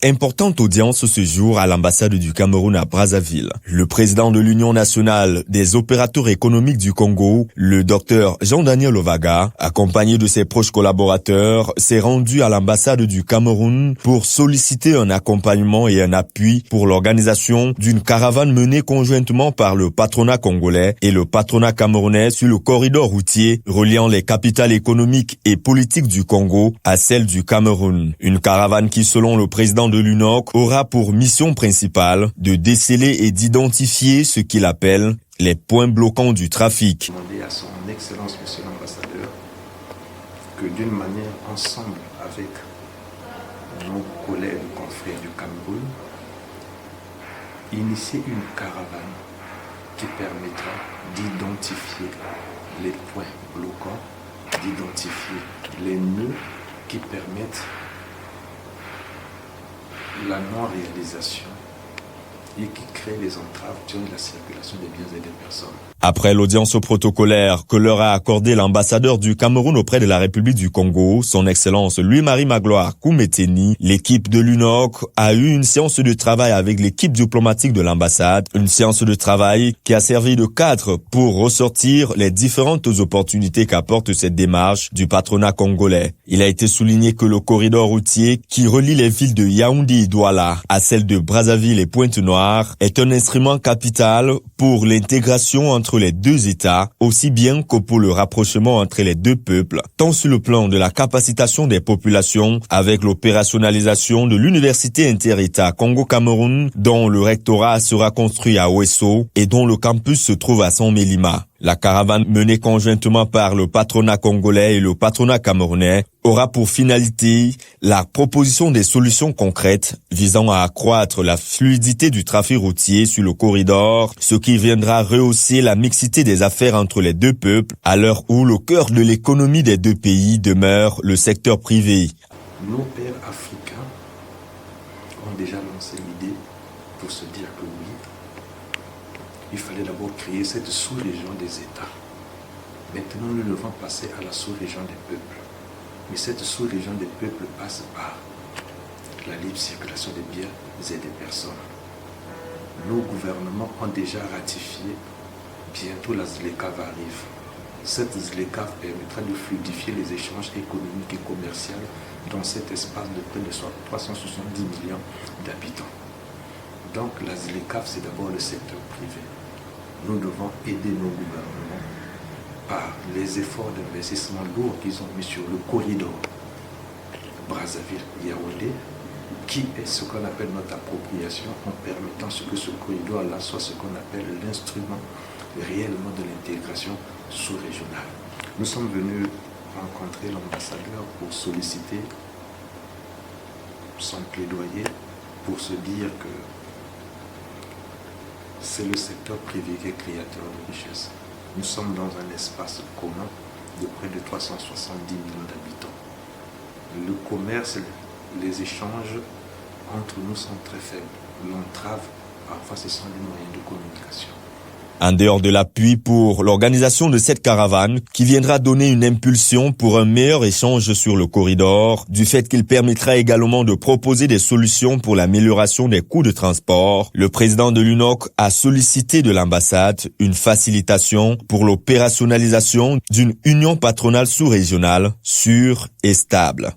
Importante audience ce jour à l'ambassade du Cameroun à Brazzaville. Le président de l'Union nationale des opérateurs économiques du Congo, le docteur Jean-Daniel Ovaga, accompagné de ses proches collaborateurs, s'est rendu à l'ambassade du Cameroun pour solliciter un accompagnement et un appui pour l'organisation d'une caravane menée conjointement par le patronat congolais et le patronat camerounais sur le corridor routier reliant les capitales économiques et politiques du Congo à celle du Cameroun. Une caravane qui, selon le président de l'UNOC, aura pour mission principale de déceler et d'identifier ce qu'il appelle les points bloquants du trafic. Demander à son Excellence, Monsieur l'Ambassadeur, que d'une manière ensemble avec nos collègues et confrères du Cameroun, initier une caravane qui permettra d'identifier les points bloquants, d'identifier les nœuds qui permettent la non-réalisation et qui crée les entraves sur la circulation des biens et des personnes. Après l'audience protocolaire que leur a accordé l'ambassadeur du Cameroun auprès de la République du Congo, son Excellence Louis-Marie Magloire Koumeteni, l'équipe de l'UNOC a eu une séance de travail avec l'équipe diplomatique de l'ambassade, une séance de travail qui a servi de cadre pour ressortir les différentes opportunités qu'apporte cette démarche du patronat congolais. Il a été souligné que le corridor routier qui relie les villes de Yaoundé et Douala à celles de Brazzaville et Pointe-Noire est un instrument capital pour l'intégration entre les deux États, aussi bien que pour le rapprochement entre les deux peuples, tant sur le plan de la capacitation des populations avec l'opérationnalisation de l'université inter-État Congo-Cameroun, dont le rectorat sera construit à Ouesso et dont le campus se trouve à San-Mélima. La caravane menée conjointement par le patronat congolais et le patronat camerounais aura pour finalité la proposition des solutions concrètes visant à accroître la fluidité du trafic routier sur le corridor, ce qui viendra rehausser la mixité des affaires entre les deux peuples à l'heure où le cœur de l'économie des deux pays demeure le secteur privé. Nos pères africains ont déjà lancé l'idée pour se dire que oui, il fallait d'abord créer cette sous-région des États. Maintenant, nous devons passer à la sous-région des peuples. Mais cette sous-région des peuples passe par la libre circulation des biens et des personnes. Nos gouvernements ont déjà ratifié, bientôt la ZLECAf arrive. Cette ZLECAf permettra de fluidifier les échanges économiques et commerciaux dans cet espace de près de 370 millions d'habitants. Donc la ZLECAf, c'est d'abord le secteur privé. Nous devons aider nos gouvernements par les efforts d'investissement lourds qu'ils ont mis sur le corridor Brazzaville-Yaoundé, qui est ce qu'on appelle notre appropriation, en permettant que ce corridor-là soit ce qu'on appelle l'instrument réellement de l'intégration sous-régionale. Nous sommes venus rencontrer l'ambassadeur pour solliciter son plaidoyer, pour se dire que c'est le secteur privé qui est créateur de richesse. Nous sommes dans un espace commun de près de 370 millions d'habitants. Le commerce, les échanges entre nous sont très faibles. L'entrave, parfois, ce sont des moyens de communication. En dehors de l'appui pour l'organisation de cette caravane, qui viendra donner une impulsion pour un meilleur échange sur le corridor, du fait qu'il permettra également de proposer des solutions pour l'amélioration des coûts de transport, le président de l'UNOC a sollicité de l'ambassade une facilitation pour l'opérationnalisation d'une union patronale sous-régionale sûre et stable.